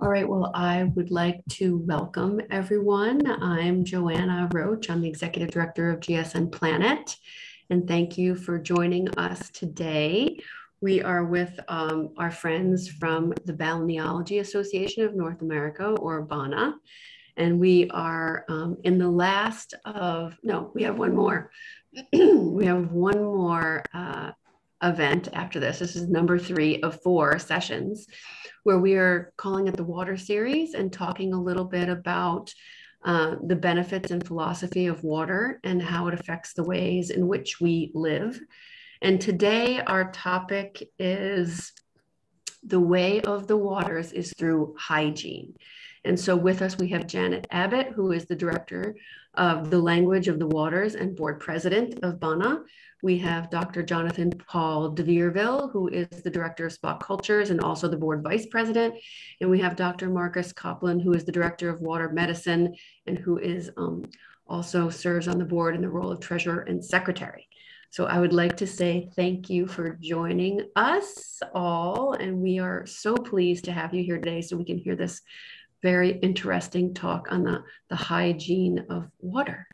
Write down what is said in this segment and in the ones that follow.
All right, well, I would like to welcome everyone. I'm Joanna Roach. I'm the Executive Director of GSN Planet, and thank you for joining us today. We are with our friends from the Balneology Association of North America, or BANA, and we are in the last of, no, we have one more. We have one more event after this. This is number 3 of 4 sessions where we are calling it the Water Series and talking a little bit about the benefits and philosophy of water and how it affects the ways in which we live. And today our topic is the way of the waters is through hygiene. And so with us, we have Janet Abbott, who is the director of the Language of the Waters and board president of BANA. We have Dr. Jonathan Paul de Vierville, who is the director of Spa Cultures and also the board vice president. And we have Dr. Marcus Coplin, who is the director of water medicine and who is also serves on the board in the role of treasurer and secretary. So I would like to say thank you for joining us all. And we are so pleased to have you here today so we can hear this very interesting talk on the hygiene of water.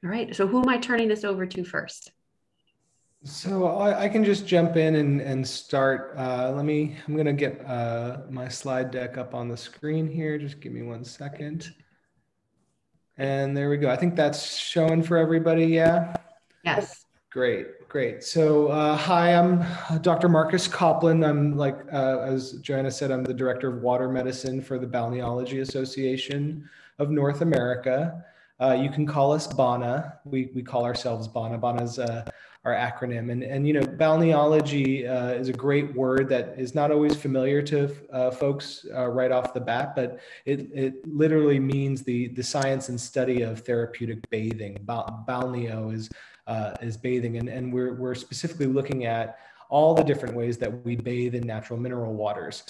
All right, so who am I turning this over to first? So I can just jump in and start. I'm gonna get my slide deck up on the screen here. Just give me 1 second. And there we go. I think that's showing for everybody, yeah? Yes. Great. So hi, I'm Dr. Marcus Coplin. I'm as Joanna said, I'm the director of water medicine for the Balneology Association of North America. You can call us BANA. We call ourselves BANA. BANA is our acronym. And you know, balneology is a great word that is not always familiar to folks right off the bat, but it literally means the science and study of therapeutic bathing. Balneo is bathing, and we're specifically looking at all the different ways that we bathe in natural mineral waters.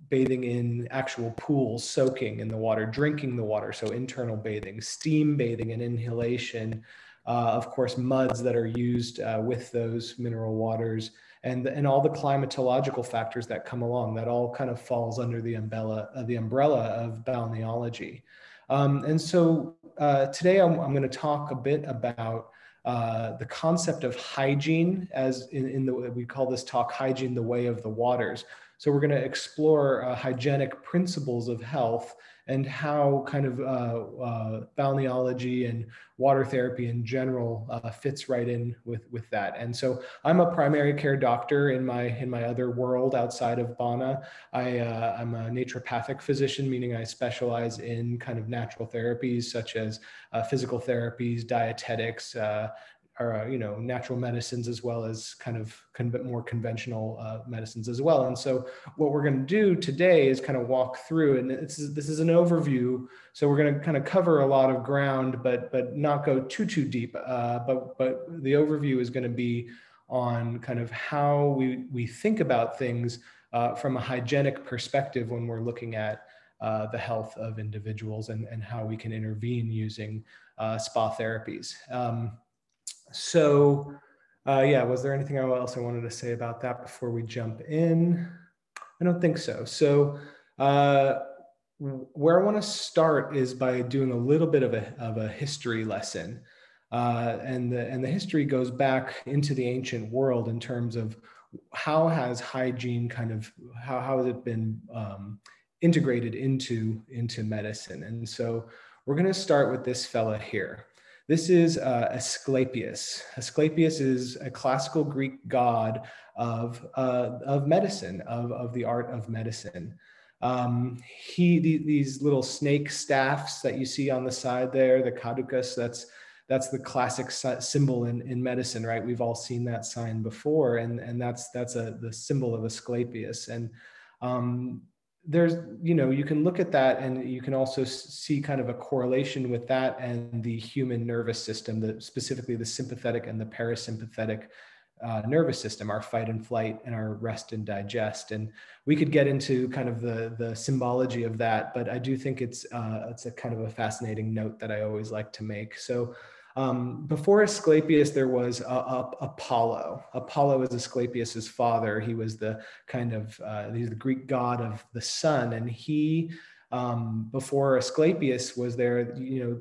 Bathing in actual pools, soaking in the water, drinking the water, so internal bathing, steam bathing and inhalation, of course, muds that are used with those mineral waters, and all the climatological factors that come along. That all kind of falls under the umbrella of balneology. And so today I'm going to talk a bit about the concept of hygiene, as we call this talk hygiene, the way of the waters. So we're going to explore hygienic principles of health and how kind of balneology and water therapy in general fits right in with that. And so I'm a primary care doctor in my other world outside of BANA. I'm a naturopathic physician, meaning I specialize in kind of natural therapies such as physical therapies, dietetics, or natural medicines, as well as kind of more conventional medicines as well. And so what we're going to do today is kind of walk through, and this is an overview. So we're going to kind of cover a lot of ground, but not go too deep. But the overview is going to be on kind of how we think about things from a hygienic perspective when we're looking at the health of individuals and how we can intervene using spa therapies. Yeah, was there anything else I wanted to say about that before we jump in? I don't think so. So where I want to start is by doing a little bit of a history lesson. And the history goes back into the ancient world in terms of how has hygiene how has it been integrated into medicine. And so we're going to start with this fella here. This is Asclepius. Asclepius is a classical Greek god of medicine, of the art of medicine. These little snake staffs that you see on the side there, the caducus, that's the classic symbol in medicine, right? We've all seen that sign before, and that's the symbol of Asclepius. And there's, you can look at that and you can also see kind of a correlation with that and the human nervous system, specifically the sympathetic and the parasympathetic nervous system, our fight and flight and our rest and digest. And we could get into kind of the symbology of that, but I do think it's a kind of a fascinating note that I always like to make. So Before Asclepius, there was Apollo. Apollo is Asclepius's father. He was the kind of, he's the Greek god of the sun. And he, before Asclepius was there,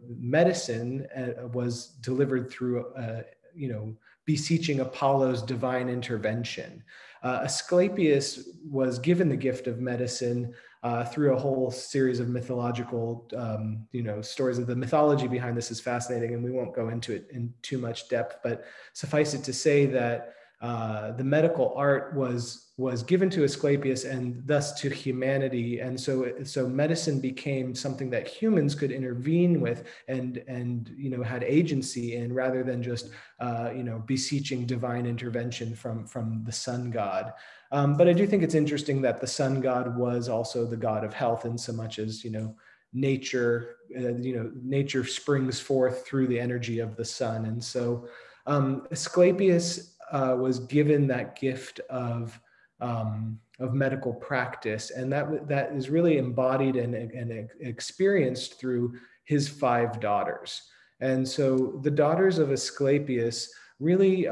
medicine was delivered through, beseeching Apollo's divine intervention. Asclepius was given the gift of medicine through a whole series of mythological, stories. Of the mythology behind this is fascinating, and we won't go into it in too much depth, but suffice it to say that the medical art was given to Asclepius and thus to humanity. And so medicine became something that humans could intervene with and had agency in, rather than just, beseeching divine intervention from the sun god. But I do think it's interesting that the sun god was also the god of health, in so much as, nature, nature springs forth through the energy of the sun. And so Asclepius was given that gift of medical practice, and that is really embodied and experienced through his 5 daughters. And so the daughters of Asclepius really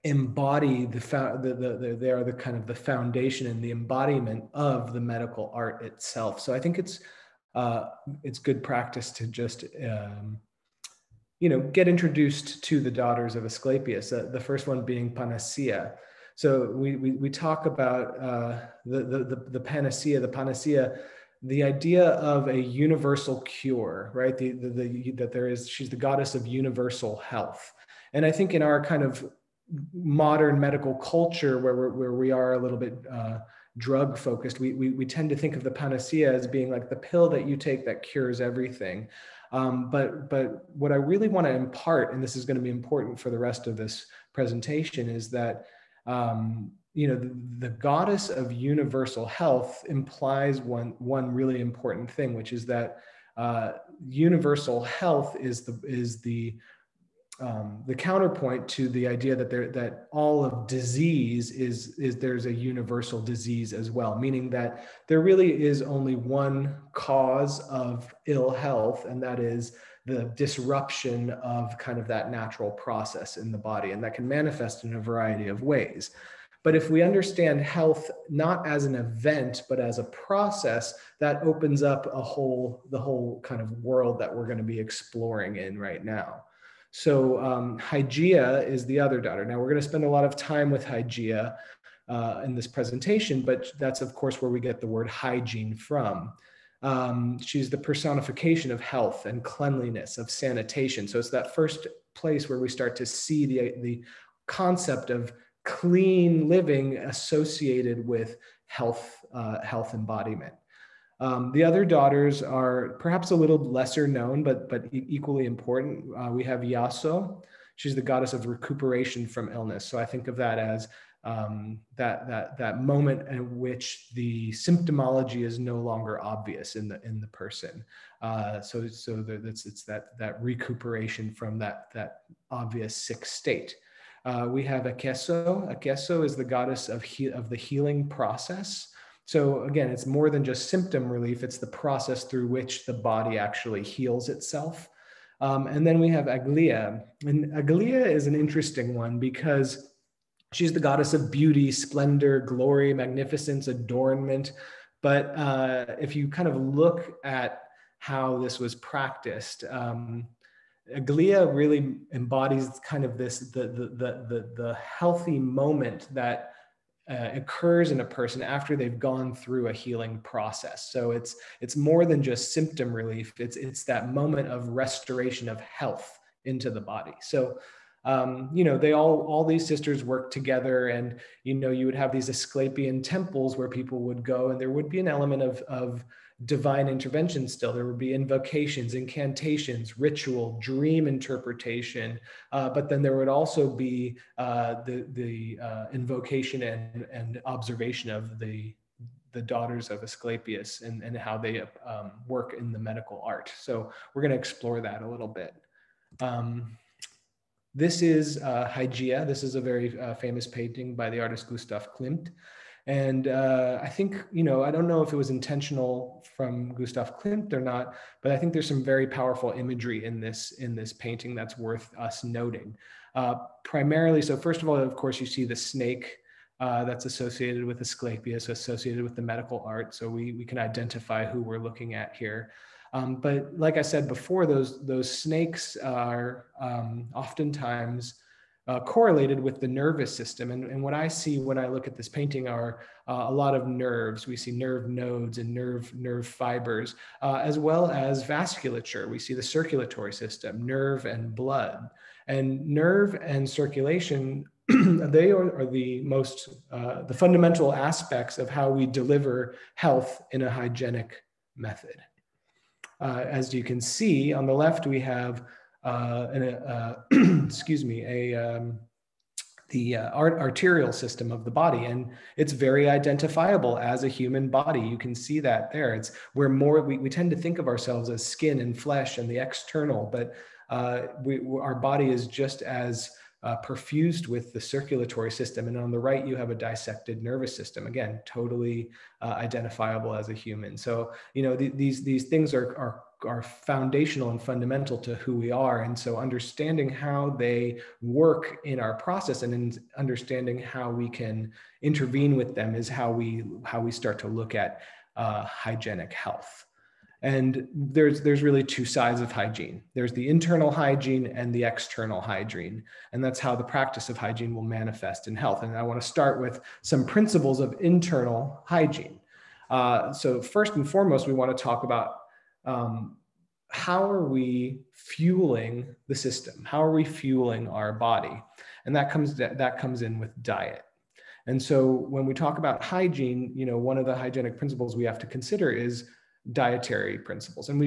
embody they are the kind of the foundation and the embodiment of the medical art itself. So I think it's good practice to just get introduced to the daughters of Asclepius, the first one being Panacea. So we talk about the panacea, the idea of a universal cure, right? She's the goddess of universal health. And I think in our kind of modern medical culture, where we are a little bit drug focused, we tend to think of the panacea as being like the pill that you take that cures everything. But what I really want to impart, and this is going to be important for the rest of this presentation, is that the goddess of universal health implies one really important thing, which is that universal health is the counterpoint to the idea that all of disease is there's a universal disease as well, meaning that there really is only one cause of ill health, and that is the disruption of kind of that natural process in the body, and that can manifest in a variety of ways. But if we understand health not as an event, but as a process, that opens up the whole kind of world that we're going to be exploring in right now. So Hygeia is the other daughter. Now we're going to spend a lot of time with Hygeia in this presentation, but that's of course where we get the word hygiene from. She's the personification of health and cleanliness, of sanitation. So it's that first place where we start to see the concept of clean living associated with health embodiment. The other daughters are perhaps a little lesser known, but equally important. We have Iaso. She's the goddess of recuperation from illness. So I think of that as that moment in which the symptomology is no longer obvious in the person. So it's that recuperation from that obvious sick state. We have Akeso. Akeso is the goddess of the healing process. So again, it's more than just symptom relief. It's the process through which the body actually heals itself. And then we have Aglaea. And Aglaea is an interesting one because she's the goddess of beauty, splendor, glory, magnificence, adornment. But if you kind of look at how this was practiced, Aglaea really embodies kind of the healthy moment that occurs in a person after they've gone through a healing process. So it's more than just symptom relief. It's that moment of restoration of health into the body. So they all these sisters work together, and you would have these Asclepian temples where people would go, and there would be an element of divine intervention still. There would be invocations, incantations, ritual, dream interpretation, but then there would also be the invocation and observation of the daughters of Asclepius and how they work in the medical art. So we're going to explore that a little bit. This is Hygeia. This is a very famous painting by the artist Gustav Klimt. And I think, I don't know if it was intentional from Gustav Klimt or not, but I think there's some very powerful imagery in this painting that's worth us noting. Primarily, so first of all, of course, you see the snake that's associated with Asclepius, associated with the medical art. So we can identify who we're looking at here. But like I said before, those snakes are oftentimes correlated with the nervous system. And what I see when I look at this painting are a lot of nerves. We see nerve nodes and nerve fibers, as well as vasculature. We see the circulatory system, nerve and blood. And nerve and circulation, they are the fundamental aspects of how we deliver health in a hygienic method. As you can see on the left, we have the arterial system of the body, and it's very identifiable as a human body. You can see that there. We tend to think of ourselves as skin and flesh and the external, but our body is just as perfused with the circulatory system. And on the right, you have a dissected nervous system. Again, totally identifiable as a human. So, these things are foundational and fundamental to who we are. And so understanding how they work in our process and in understanding how we can intervene with them is how we start to look at hygienic health. And there's really two sides of hygiene. There's the internal hygiene and the external hygiene. And that's how the practice of hygiene will manifest in health. And I want to start with some principles of internal hygiene. So first and foremost, we want to talk about how are we fueling the system? How are we fueling our body? And that comes in with diet. And so when we talk about hygiene, one of the hygienic principles we have to consider is dietary principles. And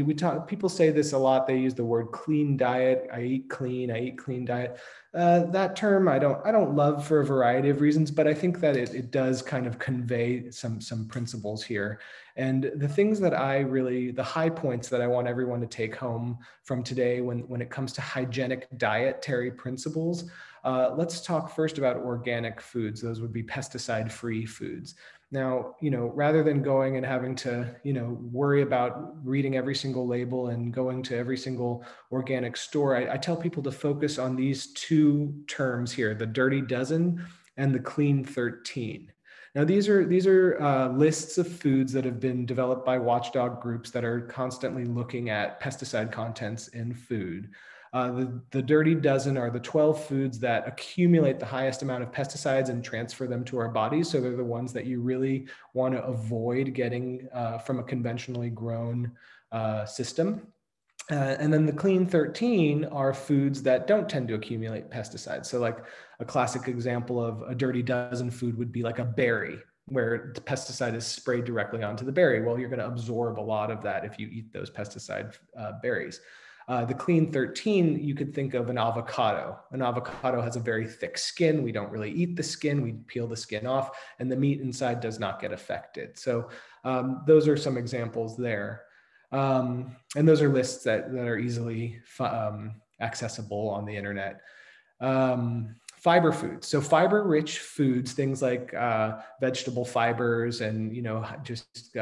people say this a lot. They use the word clean diet. I eat clean diet. That term I don't love for a variety of reasons, but I think that it does kind of convey some principles here. And the things that the high points that I want everyone to take home from today when it comes to hygienic dietary principles, let's talk first about organic foods. Those would be pesticide-free foods. Now, rather than going and having to, worry about reading every single label and going to every single organic store, I tell people to focus on these two terms here, the Dirty Dozen and the Clean 13. Now, these are lists of foods that have been developed by watchdog groups that are constantly looking at pesticide contents in food. The Dirty Dozen are the 12 foods that accumulate the highest amount of pesticides and transfer them to our bodies. So they're the ones that you really want to avoid getting from a conventionally grown system. And then the Clean 13 are foods that don't tend to accumulate pesticides. So like a classic example of a Dirty Dozen food would be like a berry, where the pesticide is sprayed directly onto the berry. Well, you're going to absorb a lot of that if you eat those pesticide berries. The Clean 13, you could think of an avocado. An avocado has a very thick skin. We don't really eat the skin. We peel the skin off, and the meat inside does not get affected. So those are some examples there. And those are lists that are easily accessible on the internet. Fiber foods. So fiber-rich foods, things like vegetable fibers and just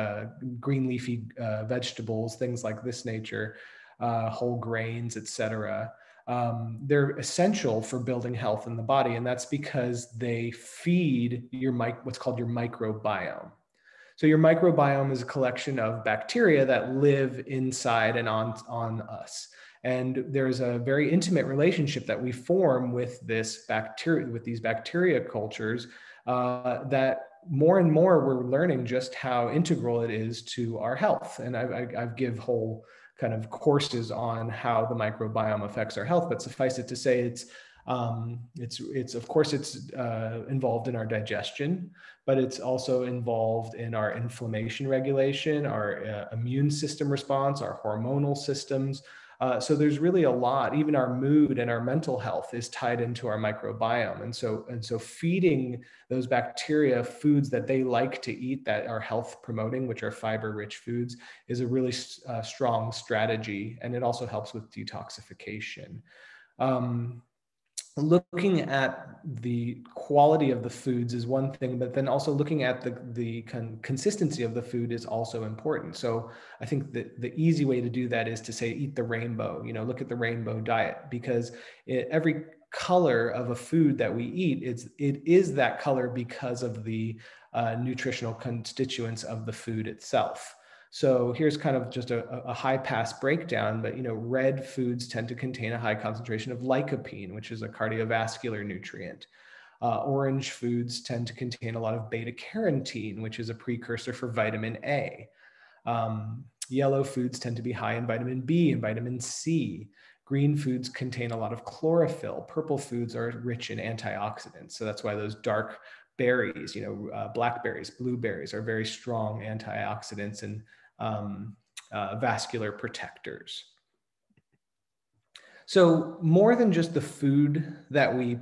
green leafy vegetables, things like this nature, whole grains, etc. They're essential for building health in the body, and that's because they feed what's called your microbiome. So your microbiome is a collection of bacteria that live inside and on us. And there's a very intimate relationship that we form with these bacteria cultures that more and more we're learning just how integral it is to our health. And I give whole kind of courses on how the microbiome affects our health, but suffice it to say, it's of course involved in our digestion, but it's also involved in our inflammation regulation, our immune system response, our hormonal systems. So there's really a lot. Even our mood and our mental health is tied into our microbiome. And so feeding those bacteria foods that they like to eat that are health promoting, which are fiber-rich foods, is a really strong strategy. And it also helps with detoxification. looking at the quality of the foods is one thing, but then also looking at the consistency of the food is also important. So I think that the easy way to do that is to say, eat the rainbow, look at the rainbow diet, because every color of a food that we eat, it is that color because of the nutritional constituents of the food itself. So here's kind of just a high pass breakdown, but red foods tend to contain a high concentration of lycopene, which is a cardiovascular nutrient. Orange foods tend to contain a lot of beta carotene, which is a precursor for vitamin A. Yellow foods tend to be high in vitamin B and vitamin C. Green foods contain a lot of chlorophyll. Purple foods are rich in antioxidants. So that's why those dark berries, blackberries, blueberries are very strong antioxidants and vascular protectors. So more than just the food that we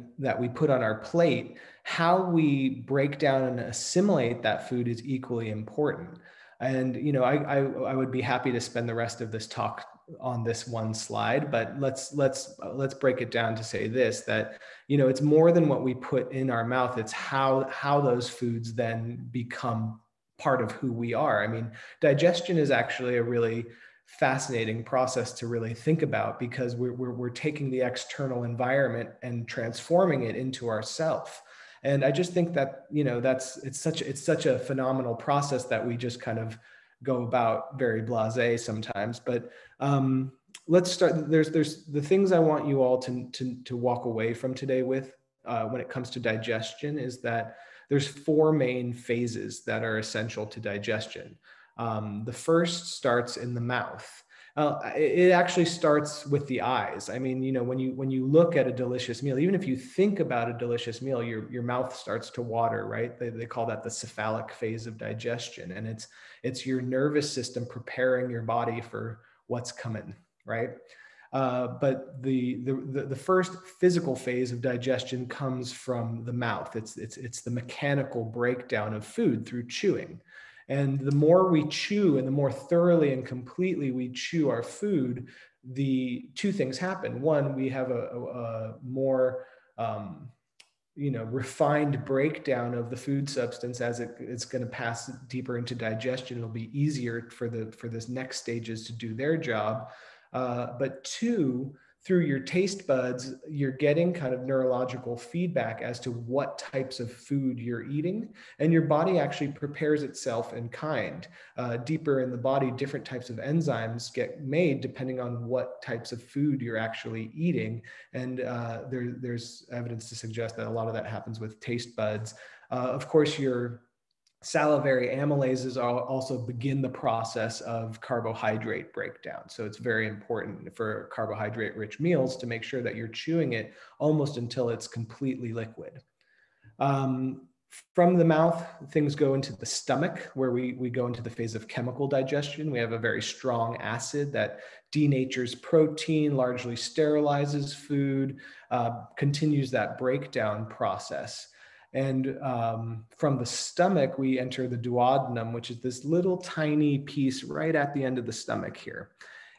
put on our plate, how we break down and assimilate that food is equally important. And I would be happy to spend the rest of this talk on this one slide, but let's break it down to say this, that it's more than what we put in our mouth. It's how those foods then become part of who we are. I mean, digestion is actually a really fascinating process to really think about, because we're taking the external environment and transforming it into ourself. And I just think that it's such a phenomenal process that we just kind of go about very blasé sometimes. But let's start. There's the things I want you all to walk away from today with when it comes to digestion is that there's 4 main phases that are essential to digestion. The first starts in the mouth. It actually starts with the eyes. I mean, when you look at a delicious meal, even if you think about a delicious meal, your mouth starts to water, right? They call that the cephalic phase of digestion, and it's your nervous system preparing your body for what's coming, right? But the first physical phase of digestion comes from the mouth. It's the mechanical breakdown of food through chewing. And the more we chew and the more thoroughly and completely we chew our food, the 2 things happen. One, we have a more refined breakdown of the food substance as it's going to pass deeper into digestion. It'll be easier for this next stages to do their job. But 2, through your taste buds, you're getting kind of neurological feedback as to what types of food you're eating, and your body actually prepares itself in kind. Deeper in the body, different types of enzymes get made depending on what types of food you're actually eating. And there's evidence to suggest that a lot of that happens with taste buds. Of course, your salivary amylases also begin the process of carbohydrate breakdown. So it's very important for carbohydrate-rich meals to make sure that you're chewing it almost until it's completely liquid. From the mouth, things go into the stomach, where we go into the phase of chemical digestion. We have a very strong acid that denatures protein, largely sterilizes food, continues that breakdown process. And from the stomach, we enter the duodenum, which is this little tiny piece right at the end of the stomach here.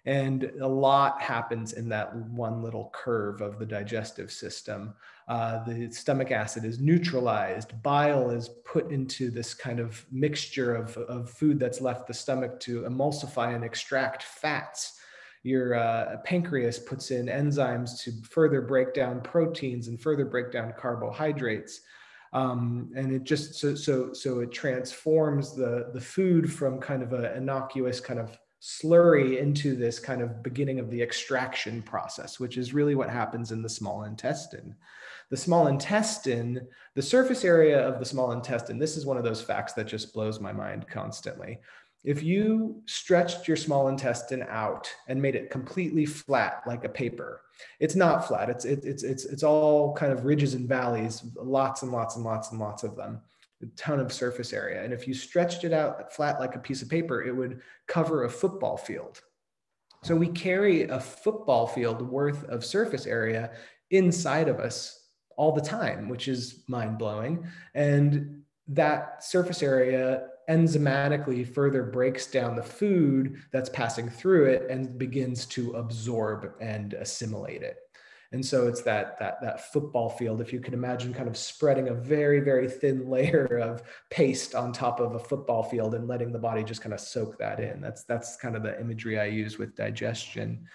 And a lot happens in that one little curve of the digestive system. The stomach acid is neutralized. Bile is put into this kind of mixture of food that's left the stomach to emulsify and extract fats. Your pancreas puts in enzymes to further break down proteins and further break down carbohydrates. And it just so it transforms the food from kind of an innocuous kind of slurry into this kind of beginning of the extraction process, which is really what happens in the small intestine. The small intestine, the surface area of the small intestine, this is one of those facts that just blows my mind constantly. If you stretched your small intestine out and made it completely flat like a paper, it's not flat. It's all kind of ridges and valleys, lots and lots and lots and lots of them, a ton of surface area. And if you stretched it out flat like a piece of paper, it would cover a football field. So we carry a football field worth of surface area inside of us all the time, which is mind-blowing. And that surface area enzymatically further breaks down the food that's passing through it and begins to absorb and assimilate it. And so it's that football field, if you can imagine, kind of spreading a very, very thin layer of paste on top of a football field and letting the body just kind of soak that in. That's kind of the imagery I use with digestion.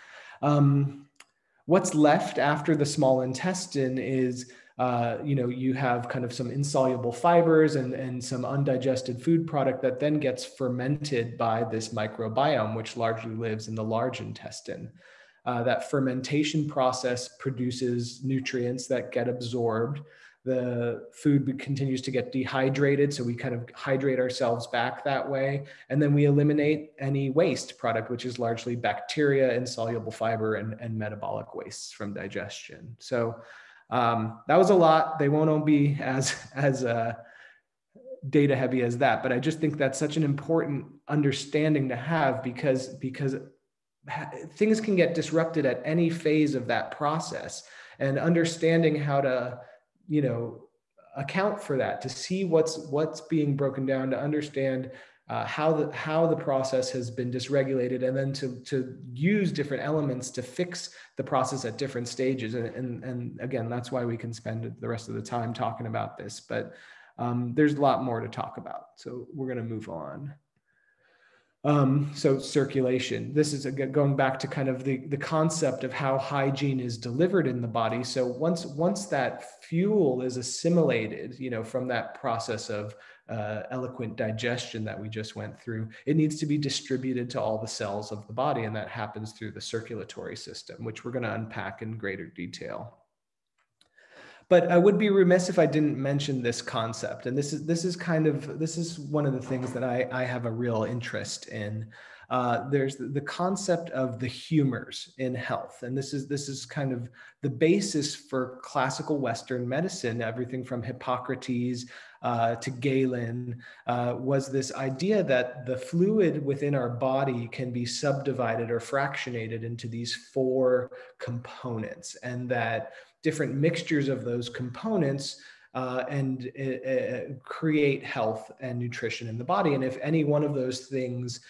What's left after the small intestine is, you have kind of some insoluble fibers and some undigested food product that then gets fermented by this microbiome, which largely lives in the large intestine. That fermentation process produces nutrients that get absorbed. The food continues to get dehydrated, so we kind of hydrate ourselves back that way. And then we eliminate any waste product, which is largely bacteria, insoluble fiber, and metabolic wastes from digestion. So that was a lot. They won't all be as data heavy as that, but I just think that's such an important understanding to have because things can get disrupted at any phase of that process, and understanding how to account for that, to see what's being broken down, to understand how the process has been dysregulated, and then to use different elements to fix the process at different stages. And again, that's why we can spend the rest of the time talking about this, but there's a lot more to talk about. So we're going to move on. So circulation, this is going back to kind of the concept of how hygiene is delivered in the body. So once that fuel is assimilated, from that process of eloquent digestion that we just went through, it needs to be distributed to all the cells of the body. And that happens through the circulatory system, which we're going to unpack in greater detail. But I would be remiss if I didn't mention this concept. And this is one of the things that I have a real interest in. There's the concept of the humors in health. And this is kind of the basis for classical Western medicine. Everything from Hippocrates to Galen was this idea that the fluid within our body can be subdivided or fractionated into these 4 components, and that different mixtures of those components create health and nutrition in the body. And if any one of those things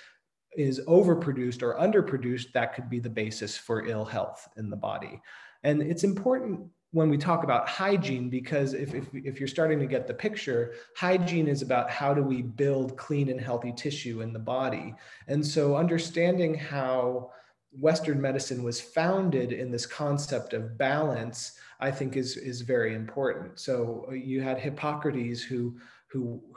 is overproduced or underproduced, that could be the basis for ill health in the body. And it's important when we talk about hygiene, because if you're starting to get the picture, hygiene is about how do we build clean and healthy tissue in the body. And so understanding how Western medicine was founded in this concept of balance, I think is very important. So you had Hippocrates, who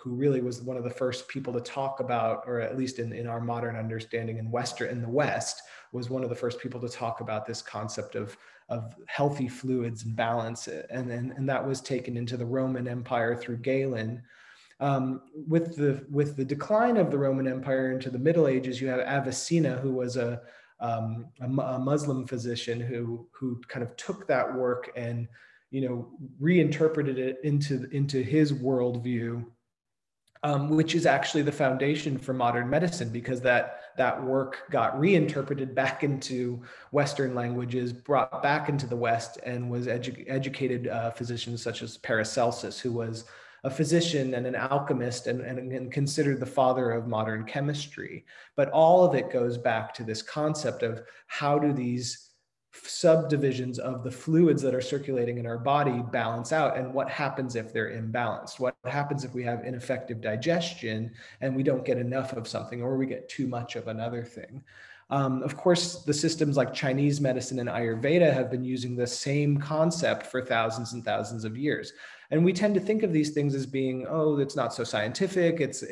really was one of the first people to talk about, or at least in our modern understanding in the West, was one of the first people to talk about this concept of healthy fluids and balance. And that was taken into the Roman Empire through Galen. With the decline of the Roman Empire into the Middle Ages, you have Avicenna, who was a Muslim physician who kind of took that work and reinterpreted it into his worldview, which is actually the foundation for modern medicine, because that work got reinterpreted back into Western languages, brought back into the West, and was educated physicians such as Paracelsus, who was a physician and an alchemist and considered the father of modern chemistry. But all of it goes back to this concept of how do these subdivisions of the fluids that are circulating in our body balance out, and what happens if they're imbalanced? What happens if we have ineffective digestion and we don't get enough of something, or we get too much of another thing? Of course, the systems like Chinese medicine and Ayurveda have been using the same concept for thousands and thousands of years. And we tend to think of these things as being, oh, it's not so scientific. It's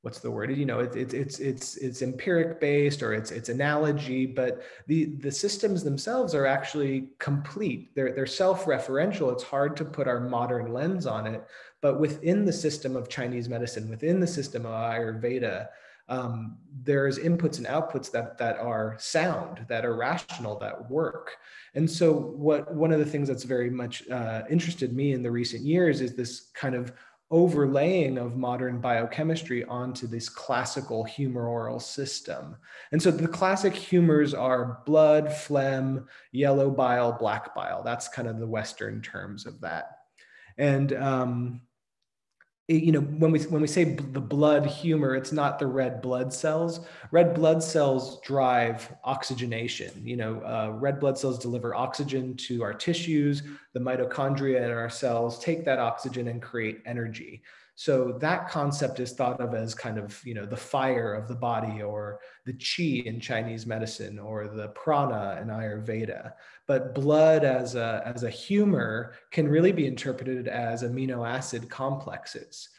what's the word? It's empiric based, or it's analogy, but the systems themselves are actually complete. They're self-referential. It's hard to put our modern lens on it, but within the system of Chinese medicine, within the system of Ayurveda, there's inputs and outputs that are sound, that are rational, that work. And so one of the things that's very much interested me in the recent years is this kind of overlaying of modern biochemistry onto this classical humoral system. And so the classic humors are blood, phlegm, yellow bile, black bile. That's kind of the Western terms of that. And when we say the blood humor, it's not the red blood cells. Red blood cells drive oxygenation. Red blood cells deliver oxygen to our tissues. The mitochondria in our cells take that oxygen and create energy. So that concept is thought of as kind of, the fire of the body, or the chi in Chinese medicine, or the prana in Ayurveda. But blood as a humor can really be interpreted as amino acid complexes.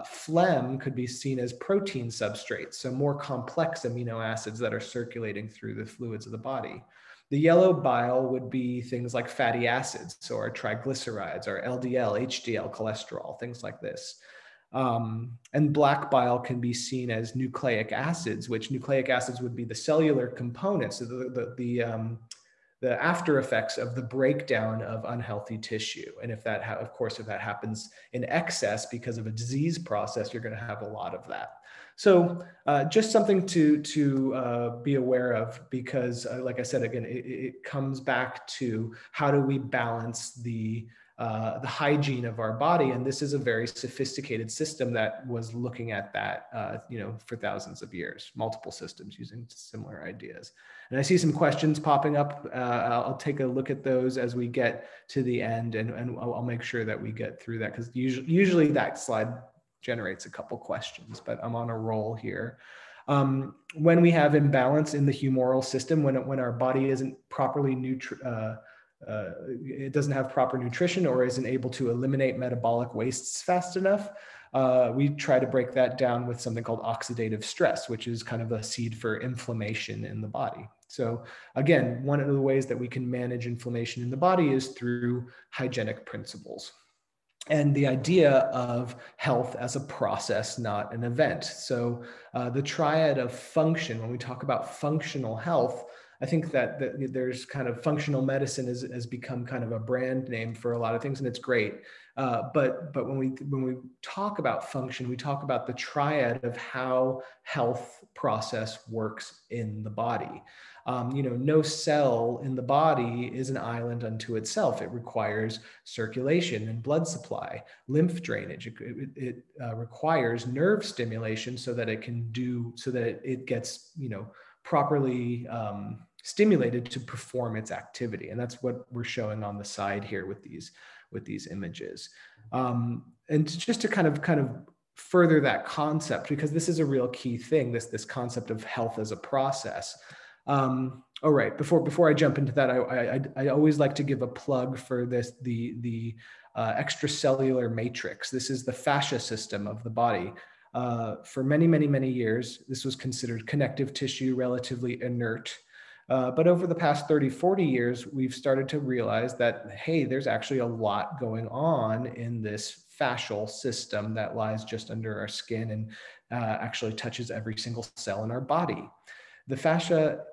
Phlegm could be seen as protein substrates, so more complex amino acids that are circulating through the fluids of the body. The yellow bile would be things like fatty acids, so our triglycerides, our LDL, HDL, cholesterol, things like this. And black bile can be seen as nucleic acids, which nucleic acids would be the cellular components, so the after effects of the breakdown of unhealthy tissue. And if that happens in excess because of a disease process, you're going to have a lot of that. So just something to be aware of, because like I said, again, it comes back to how do we balance the hygiene of our body. And this is a very sophisticated system that was looking at that, for thousands of years, multiple systems using similar ideas. And I see some questions popping up. I'll take a look at those as we get to the end, and I'll make sure that we get through that, because usually that slide generates a couple questions, but I'm on a roll here. When we have imbalance in the humoral system, when our body isn't properly it doesn't have proper nutrition, or isn't able to eliminate metabolic wastes fast enough, we try to break that down with something called oxidative stress, which is kind of a seed for inflammation in the body. So again, one of the ways that we can manage inflammation in the body is through hygienic principles. And the idea of health as a process, not an event. So the triad of function, when we talk about functional health, I think that there's kind of functional medicine has become kind of a brand name for a lot of things, and it's great. But when we talk about function, we talk about the triad of how health process works in the body. No cell in the body is an island unto itself. It requires circulation and blood supply, lymph drainage. It requires nerve stimulation so that it gets, properly stimulated to perform its activity. And that's what we're showing on the side here with these images. And just to kind of further that concept, because this is a real key thing, this concept of health as a process. All right, before I jump into that, I always like to give a plug for the extracellular matrix. This is the fascia system of the body. For many, many, many years, this was considered connective tissue, relatively inert. But over the past 30, 40 years, we've started to realize that, hey, there's actually a lot going on in this fascial system that lies just under our skin and actually touches every single cell in our body. The fascia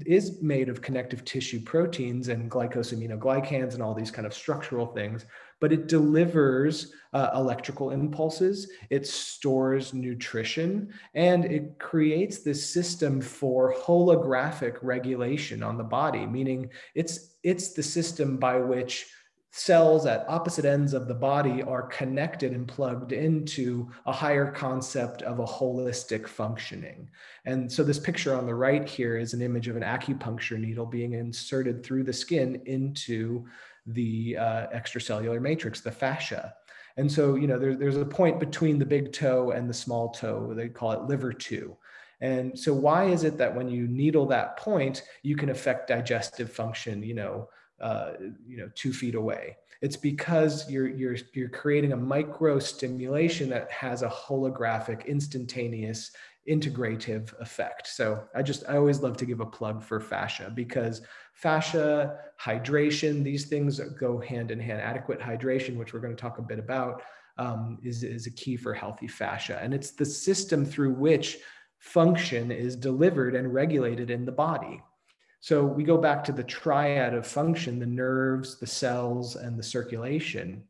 is made of connective tissue proteins and glycosaminoglycans and all these kind of structural things, but it delivers electrical impulses, it stores nutrition, and it creates this system for holographic regulation on the body, meaning it's the system by which cells at opposite ends of the body are connected and plugged into a higher concept of a holistic functioning. And so this picture on the right here is an image of an acupuncture needle being inserted through the skin into the extracellular matrix, the fascia. And so, there's a point between the big toe and the small toe. They call it liver 2. And so why is it that when you needle that point, you can affect digestive function, 2 feet away? It's because you're creating a micro stimulation that has a holographic, instantaneous, integrative effect. So I always love to give a plug for fascia, because fascia, hydration, these things go hand in hand. Adequate hydration, which we're going to talk a bit about, is a key for healthy fascia. And it's the system through which function is delivered and regulated in the body. So we go back to the triad of function, the nerves, the cells, and the circulation.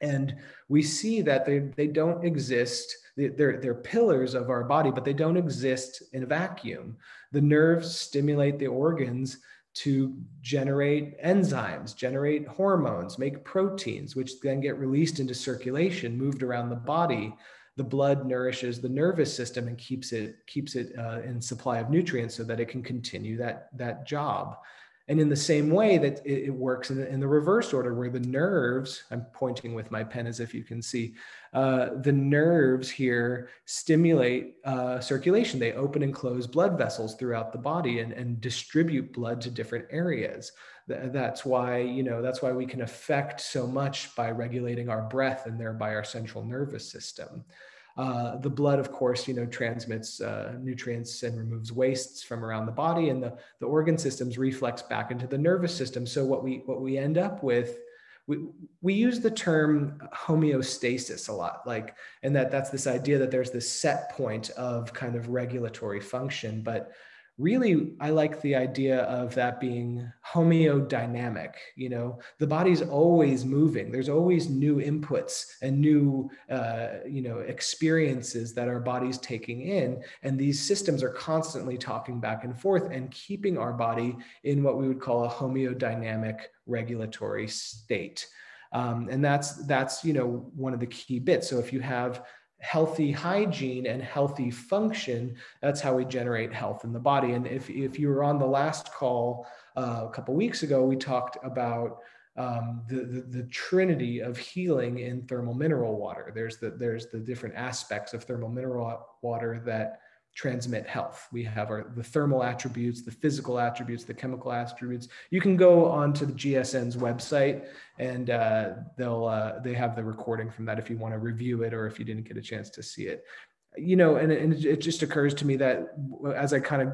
And we see that they don't exist. They're pillars of our body, but they don't exist in a vacuum. The nerves stimulate the organs to generate enzymes, generate hormones, make proteins, which then get released into circulation, moved around the body. The blood nourishes the nervous system and keeps it in supply of nutrients so that it can continue that job. And in the same way that it works in the reverse order, where the nerves, I'm pointing with my pen as if you can see, the nerves here stimulate circulation. They open and close blood vessels throughout the body and distribute blood to different areas. That's why we can affect so much by regulating our breath and thereby our central nervous system. The blood, of course, transmits nutrients and removes wastes from around the body, and the organ systems reflex back into the nervous system. So what we end up with, we use the term homeostasis a lot, and that's this idea that there's this set point of kind of regulatory function, but really, I like the idea of that being homeodynamic. The body's always moving. There's always new inputs and new, experiences that our body's taking in. And these systems are constantly talking back and forth and keeping our body in what we would call a homeodynamic regulatory state. And that's one of the key bits. So if you have healthy hygiene and healthy function, that's how we generate health in the body. And if you were on the last call a couple of weeks ago, we talked about the trinity of healing in thermal mineral water. There's the different aspects of thermal mineral water that transmit health. We have the thermal attributes, the physical attributes, the chemical attributes. You can go onto the GSN's website and they have the recording from that if you want to review it or if you didn't get a chance to see it. And it just occurs to me that as I kind of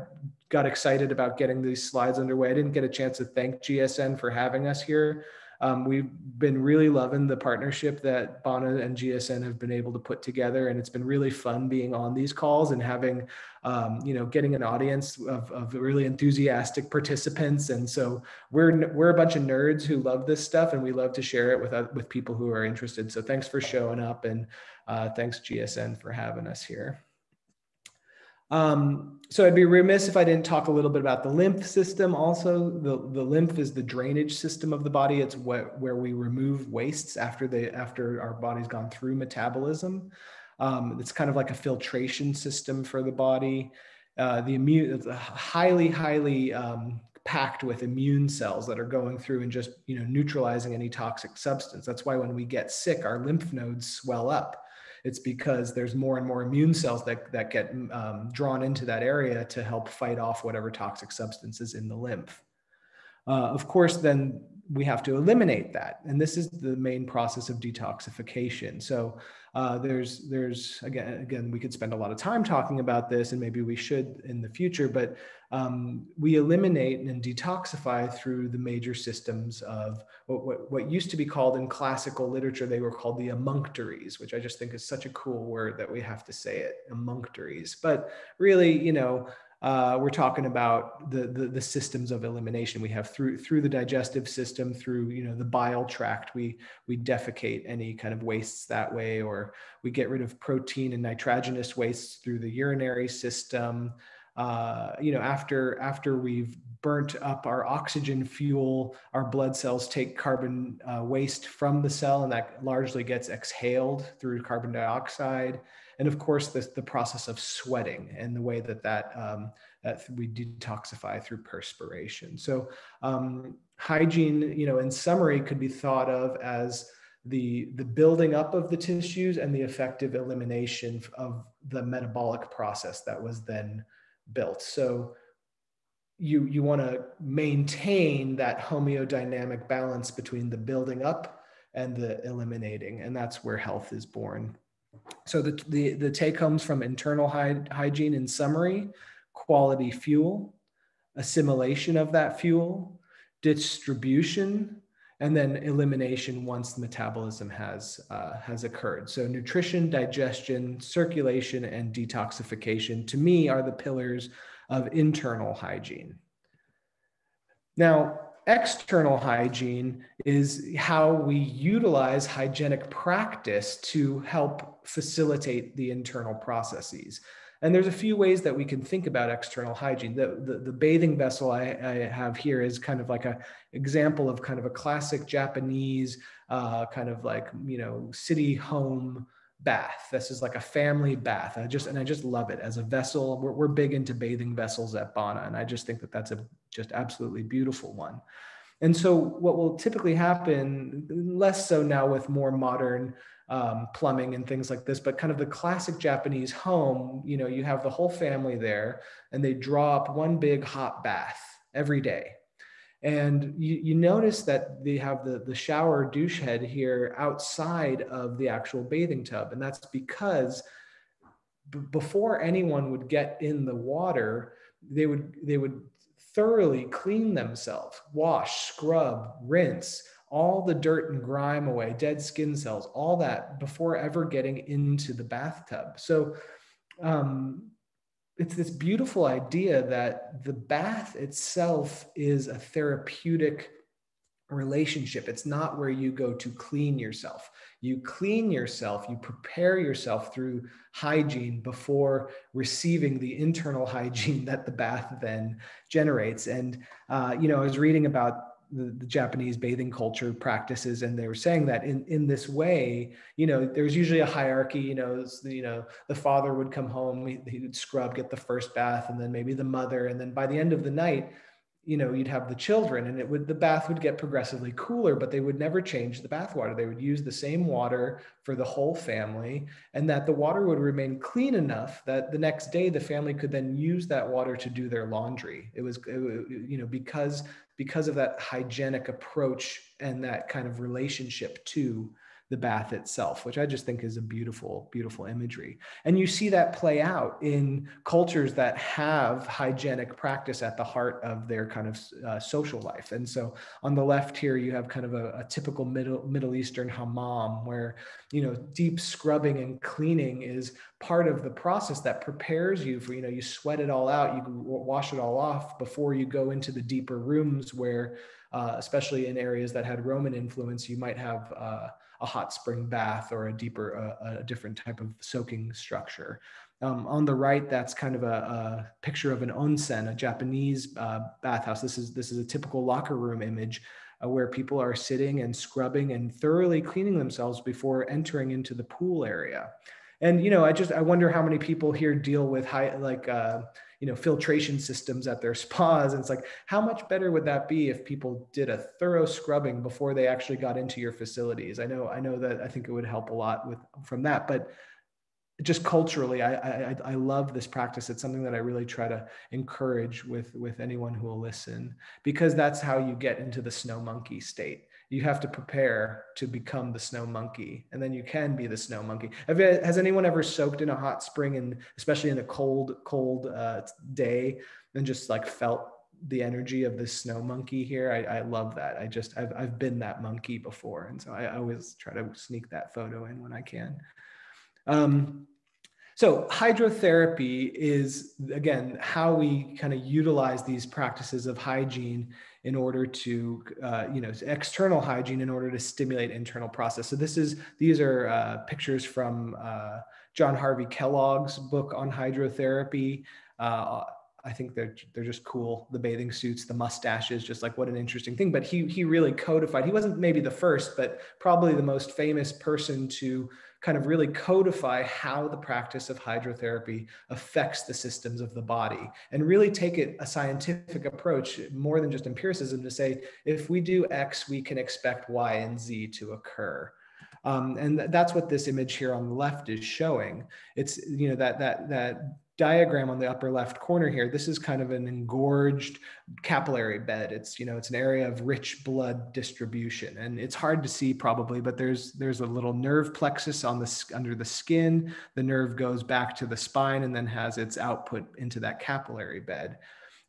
got excited about getting these slides underway, I didn't get a chance to thank GSN for having us here. We've been really loving the partnership that Bana and GSN have been able to put together. And it's been really fun being on these calls and having, getting an audience of really enthusiastic participants. And so we're a bunch of nerds who love this stuff and we love to share it with people who are interested. So thanks for showing up and thanks GSN for having us here. So I'd be remiss if I didn't talk a little bit about the lymph system. Also, the lymph is the drainage system of the body. It's where we remove wastes after our body's gone through metabolism. It's kind of like a filtration system for the body. It's highly packed with immune cells that are going through and just neutralizing any toxic substance. That's why when we get sick, our lymph nodes swell up. It's because there's more and more immune cells that get drawn into that area to help fight off whatever toxic substance is in the lymph. Of course, then we have to eliminate that. And this is the main process of detoxification. So there's again, we could spend a lot of time talking about this and maybe we should in the future, but we eliminate and detoxify through the major systems of what used to be called in classical literature, they were called the emunctories, which I just think is such a cool word that we have to say it, emunctories. But really, we're talking about the systems of elimination we have through the digestive system, through the bile tract. We defecate any kind of wastes that way, or we get rid of protein and nitrogenous wastes through the urinary system. After we've burnt up our oxygen fuel, our blood cells take carbon waste from the cell, and that largely gets exhaled through carbon dioxide. And of course, the process of sweating and the way that we detoxify through perspiration. So hygiene, in summary, could be thought of as the building up of the tissues and the effective elimination of the metabolic process that was then built. So you want to maintain that homeodynamic balance between the building up and the eliminating, and that's where health is born. So the take homes from internal hygiene in summary: quality fuel, assimilation of that fuel, distribution, and then elimination once the metabolism has occurred. So nutrition, digestion, circulation, and detoxification, to me, are the pillars of internal hygiene. Now, external hygiene is how we utilize hygienic practice to help facilitate the internal processes. And there's a few ways that we can think about external hygiene. The bathing vessel I have here is kind of like a example of kind of a classic Japanese kind of like, city home bath. This is like a family bath. I just love it as a vessel. We're big into bathing vessels at Bana, and I just think that that's a just absolutely beautiful one. And so what will typically happen, less so now with more modern plumbing and things like this, but kind of the classic Japanese home, you have the whole family there and they draw up one big hot bath every day. And you notice that they have the shower douche head here outside of the actual bathing tub. And that's because before anyone would get in the water, they would thoroughly clean themselves, wash, scrub, rinse all the dirt and grime away, dead skin cells, all that before ever getting into the bathtub. So it's this beautiful idea that the bath itself is a therapeutic relationship. It's not where you go to clean yourself. You clean yourself, you prepare yourself through hygiene before receiving the internal hygiene that the bath then generates. And, I was reading about the Japanese bathing culture practices, and they were saying that in this way, there's usually a hierarchy. The father would come home, he would scrub, get the first bath, and then maybe the mother, and then by the end of the night, you'd have the children, and the bath would get progressively cooler, but they would never change the bath water. They would use the same water for the whole family, and that the water would remain clean enough that the next day the family could then use that water to do their laundry. It was, because of that hygienic approach and that kind of relationship to the bath itself, which I just think is a beautiful, beautiful imagery. And you see that play out in cultures that have hygienic practice at the heart of their kind of social life. And so on the left here, you have kind of a typical Middle Eastern hammam where, deep scrubbing and cleaning is part of the process that prepares you for, you sweat it all out, you wash it all off before you go into the deeper rooms where, especially in areas that had Roman influence, you might have a hot spring bath or a different type of soaking structure. On the right, that's kind of a picture of an onsen, a Japanese bathhouse. This is a typical locker room image where people are sitting and scrubbing and thoroughly cleaning themselves before entering into the pool area. And, I wonder how many people here deal with filtration systems at their spas. And it's like, how much better would that be if people did a thorough scrubbing before they actually got into your facilities? I know that I think it would help a lot from that, but just culturally, I love this practice. It's something that I really try to encourage with anyone who will listen, because that's how you get into the snow monkey state. You have to prepare to become the snow monkey, and then you can be the snow monkey. Has anyone ever soaked in a hot spring, and especially in a cold day, and just like felt the energy of the snow monkey here? I love that. I've been that monkey before, and so I always try to sneak that photo in when I can. So hydrotherapy is, again, how we kind of utilize these practices of hygiene in order to, external hygiene in order to stimulate internal process. So these are pictures from John Harvey Kellogg's book on hydrotherapy. I think they're just cool. The bathing suits, the mustaches, just like what an interesting thing. But he really codified. He wasn't maybe the first, but probably the most famous person to kind of really codify how the practice of hydrotherapy affects the systems of the body, and really take it a scientific approach, more than just empiricism, to say, if we do X, we can expect Y and Z to occur. And that's what this image here on the left is showing. It's, that diagram on the upper left corner here, this is kind of an engorged capillary bed. It's, it's an area of rich blood distribution, and it's hard to see probably, but there's a little nerve plexus under the skin. The nerve goes back to the spine and then has its output into that capillary bed.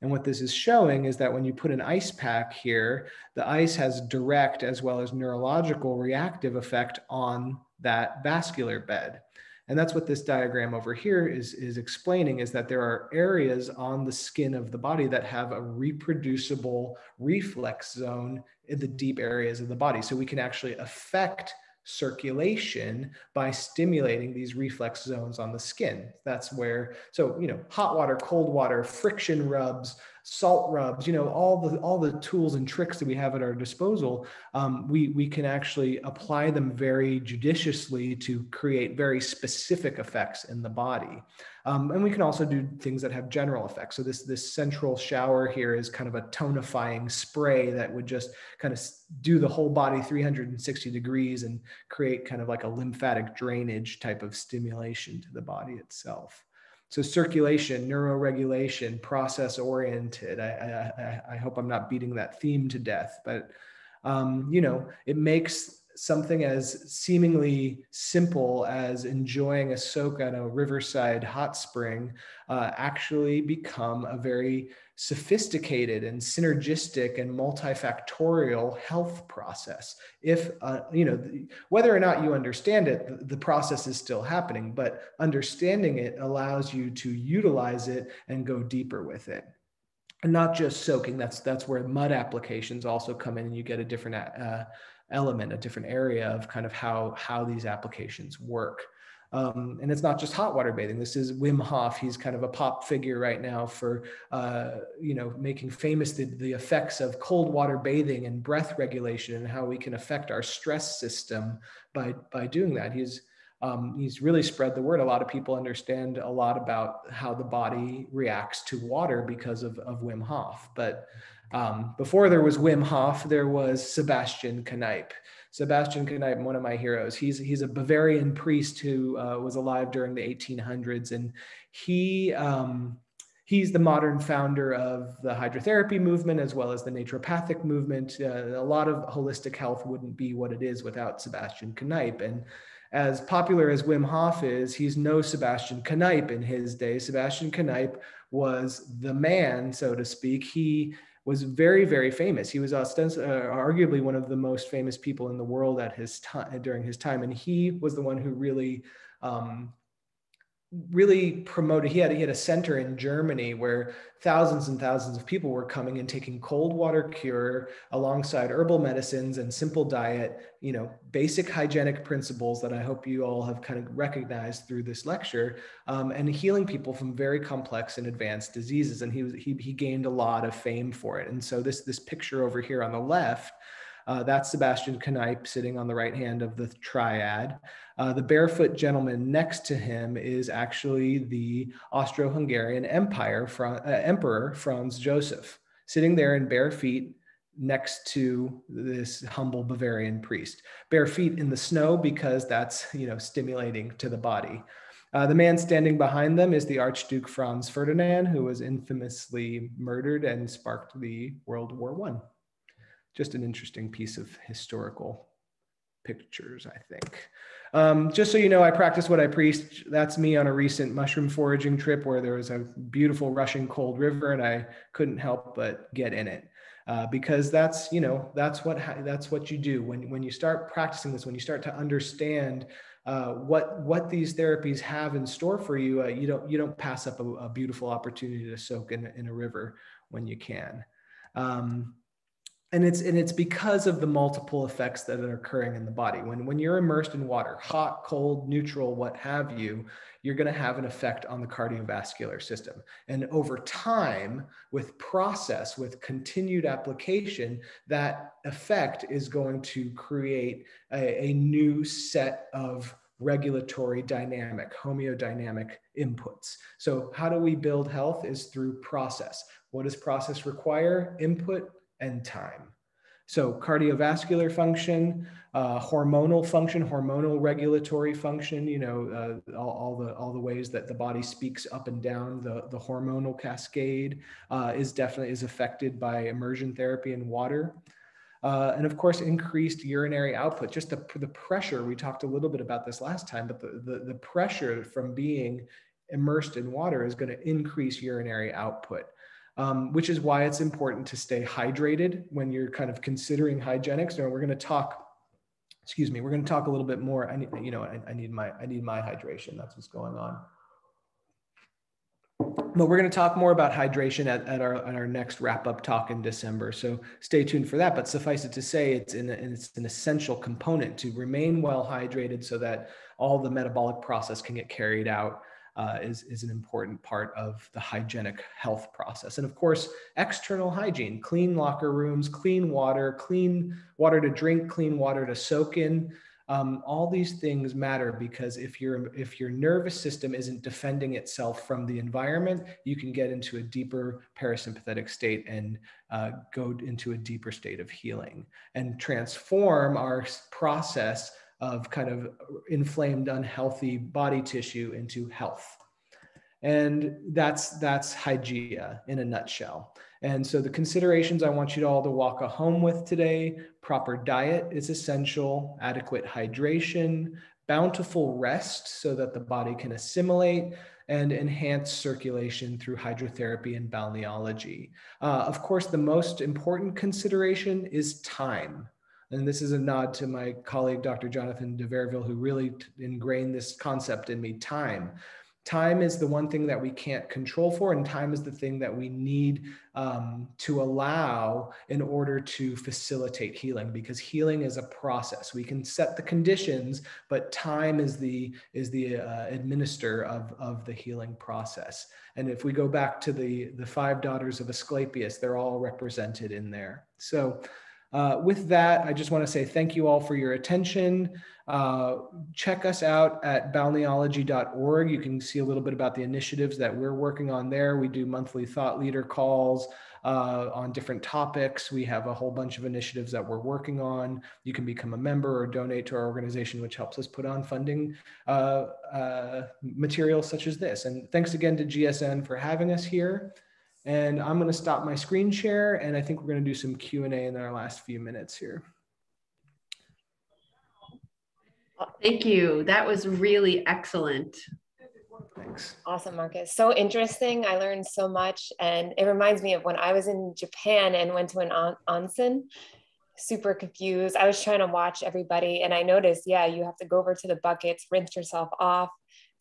And what this is showing is that when you put an ice pack here, the ice has direct as well as neurological reactive effect on that vascular bed. And that's what this diagram over here is explaining, is that there are areas on the skin of the body that have a reproducible reflex zone in the deep areas of the body. So we can actually affect circulation by stimulating these reflex zones on the skin. That's where, so, hot water, cold water, friction rubs, salt rubs, all the tools and tricks that we have at our disposal, we can actually apply them very judiciously to create very specific effects in the body. And we can also do things that have general effects. So this central shower here is kind of a tonifying spray that would just kind of do the whole body 360 degrees and create kind of like a lymphatic drainage type of stimulation to the body itself. So circulation, neuroregulation, process oriented. I hope I'm not beating that theme to death, but it makes something as seemingly simple as enjoying a soak at a riverside hot spring actually become a very sophisticated and synergistic and multifactorial health process. If, whether or not you understand it, the process is still happening, but understanding it allows you to utilize it and go deeper with it. And not just soaking, that's where mud applications also come in, and you get a different element, a different area of kind of how these applications work. And it's not just hot water bathing. This is Wim Hof. He's kind of a pop figure right now for, making famous the effects of cold water bathing and breath regulation and how we can affect our stress system by doing that. He's really spread the word. A lot of people understand a lot about how the body reacts to water because of Wim Hof. But before there was Wim Hof, there was Sebastian Kneipp. Sebastian Kneipp, one of my heroes. He's a Bavarian priest who was alive during the 1800s, and he's the modern founder of the hydrotherapy movement as well as the naturopathic movement. A lot of holistic health wouldn't be what it is without Sebastian Kneipp. And as popular as Wim Hof is, he's no Sebastian Kneipp in his day. Sebastian Kneipp was the man, so to speak. He was very, very famous. He was arguably one of the most famous people in the world at his time, during his time. And he was the one who really promoted, he had a center in Germany where thousands and thousands of people were coming and taking cold water cure alongside herbal medicines and simple diet, basic hygienic principles that I hope you all have kind of recognized through this lecture, and healing people from very complex and advanced diseases. And he gained a lot of fame for it. And so this picture over here on the left, that's Sebastian Kneipp sitting on the right hand of the triad. The barefoot gentleman next to him is actually the Austro-Hungarian Emperor Franz Joseph, sitting there in bare feet next to this humble Bavarian priest. Bare feet in the snow because that's stimulating to the body. The man standing behind them is the Archduke Franz Ferdinand, who was infamously murdered and sparked the World War I. Just an interesting piece of historical pictures, I think. Just so you know, I practice what I preach. That's me on a recent mushroom foraging trip where there was a beautiful rushing cold river and I couldn't help but get in it. Because that's what you do when you start practicing this, when you start to understand what these therapies have in store for you. You don't pass up a beautiful opportunity to soak in a river when you can. And it's because of the multiple effects that are occurring in the body. When you're immersed in water, hot, cold, neutral, what have you, you're going to have an effect on the cardiovascular system. And over time, with process, with continued application, that effect is going to create a new set of regulatory dynamic, homeodynamic inputs. So how do we build health is through process. What does process require? Input and time. So cardiovascular function, hormonal regulatory function, all the ways that the body speaks up and down the hormonal cascade is affected by immersion therapy in water. And of course, increased urinary output, just the pressure. We talked a little bit about this last time, but the pressure from being immersed in water is going to increase urinary output. Which is why it's important to stay hydrated when you're kind of considering hygienics. So we're going to talk a little bit more. I need my hydration. That's what's going on. But we're going to talk more about hydration at our next wrap-up talk in December. So stay tuned for that. But suffice it to say, it's an essential component to remain well hydrated so that all the metabolic process can get carried out. Is an important part of the hygienic health process. And of course, external hygiene, clean locker rooms, clean water to drink, clean water to soak in. All these things matter because if your nervous system isn't defending itself from the environment, you can get into a deeper parasympathetic state and go into a deeper state of healing and transform our process of kind of inflamed, unhealthy body tissue into health. And that's Hygiea in a nutshell. And so the considerations I want you all to walk home with today: proper diet is essential, adequate hydration, bountiful rest so that the body can assimilate, and enhance circulation through hydrotherapy and balneology. Of course, the most important consideration is time. And this is a nod to my colleague, Dr. Jonathan de Verville, who really ingrained this concept in me: time. Time is the one thing that we can't control for, and time is the thing that we need to allow in order to facilitate healing, because healing is a process. We can set the conditions, but time is the administrator of the healing process. And if we go back to the five daughters of Asclepius, they're all represented in there. So with that, I just want to say thank you all for your attention. Check us out at balneology.org. You can see a little bit about the initiatives that we're working on there. We do monthly thought leader calls on different topics. We have a whole bunch of initiatives that we're working on. You can become a member or donate to our organization, which helps us put on funding materials such as this. And thanks again to GSN for having us here. And I'm going to stop my screen share, and I think we're going to do some Q&A in our last few minutes here. Thank you. That was really excellent. Thanks. Awesome, Marcus. So interesting. I learned so much. And it reminds me of when I was in Japan and went to an onsen. Super confused. I was trying to watch everybody, and I noticed, yeah, you have to go over to the buckets, rinse yourself off,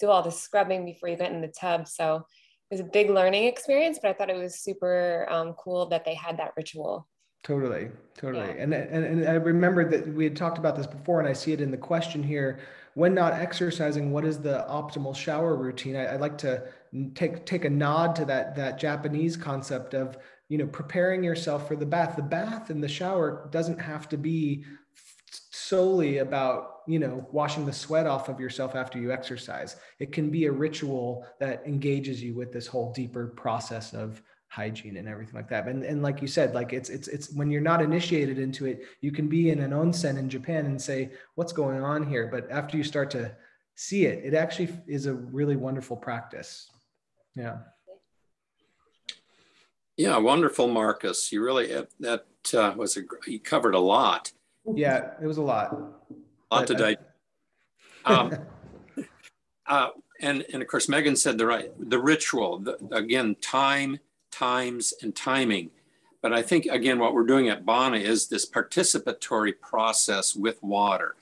do all the scrubbing before you get in the tub. So it was a big learning experience, but I thought it was super cool that they had that ritual. Totally. Yeah. And I remember that we had talked about this before, and I see it in the question here. When not exercising, what is the optimal shower routine? I'd like to take a nod to that Japanese concept of, preparing yourself for the bath. The bath and the shower doesn't have to be solely about, washing the sweat off of yourself after you exercise. It can be a ritual that engages you with this whole deeper process of hygiene and everything like that. And like you said, like it's when you're not initiated into it, you can be in an onsen in Japan and say, what's going on here? But after you start to see it, it actually is a really wonderful practice. Yeah. Yeah, wonderful, Marcus. You really, you covered a lot. Yeah, it was a lot. A lot today. And of course, Megan said the ritual, again, times, and timing. But I think, again, what we're doing at Bana is this participatory process with water.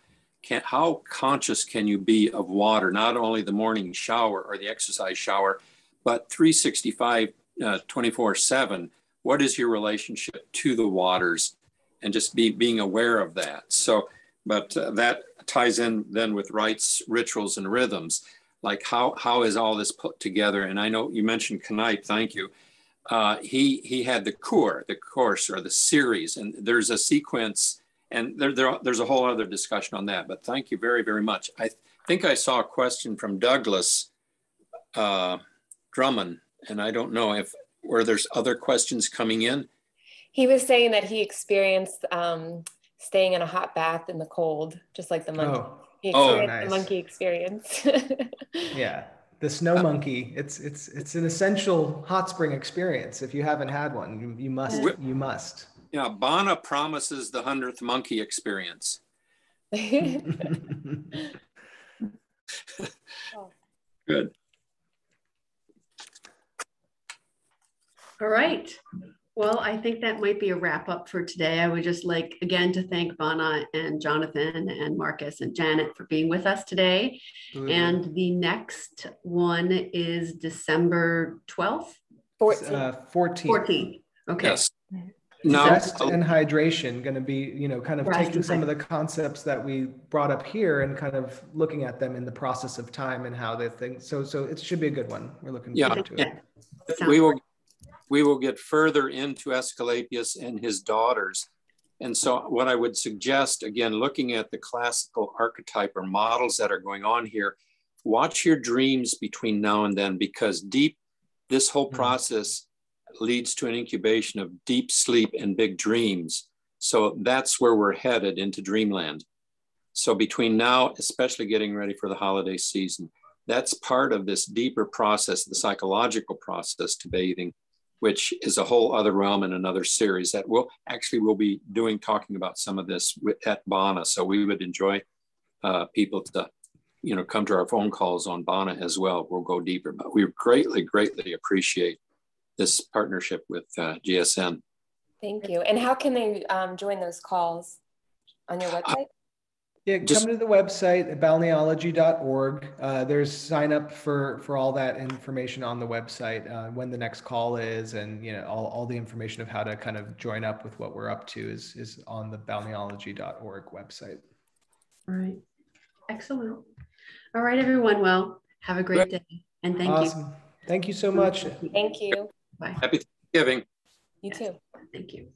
How conscious can you be of water, not only the morning shower or the exercise shower, but 365, 24/7? What is your relationship to the waters? And just being aware of that. So, but that ties in then with rites, rituals, and rhythms. Like how is all this put together? And I know you mentioned Knight, thank you. He had the course or the series, and there's a sequence, and there's a whole other discussion on that. But thank you very, very much. I think I saw a question from Douglas Drummond, and I don't know were there's other questions coming in. He was saying that he experienced staying in a hot bath in the cold, just like the monkey. He experienced nice. the monkey experience. Yeah, the snow monkey. It's an essential hot spring experience. If you haven't had one, you must. Yeah, Bana promises the 100th monkey experience. Good. All right. Well, I think that might be a wrap up for today. I would just like again to thank Bana and Jonathan and Marcus and Janet for being with us today. Absolutely. And the next one is December 12th? 14th. 14th. Okay. Yes. Now, Rest and hydration going to be, you know, kind of Rest taking and some of the concepts that we brought up here and kind of looking at them in the process of time and how they think. So it should be a good one. We're looking forward to it. We will get further into Asclepius and his daughters. And so what I would suggest, again, looking at the classical archetype or models that are going on here, watch your dreams between now and then, because this whole process leads to an incubation of deep sleep and big dreams. So that's where we're headed, into dreamland. So between now, especially getting ready for the holiday season, that's part of this deeper process, the psychological process to bathing, which is a whole other realm in another series that we'll be talking about some of this at Bana. So we would enjoy people to, you know, come to our phone calls on Bana as well. We'll go deeper, but we greatly, greatly appreciate this partnership with GSN. Thank you. And how can they join those calls? On your website? Yeah, come to the website at balneology.org. There's sign up for all that information on the website, when the next call is, and you know, all the information of how to kind of join up with what we're up to is on the balneology.org website. All right. Excellent. All right, everyone. Well, have a great day. And thank you. Awesome. Thank you so much. Thank you. Bye. Happy Thanksgiving. You too. Thank you.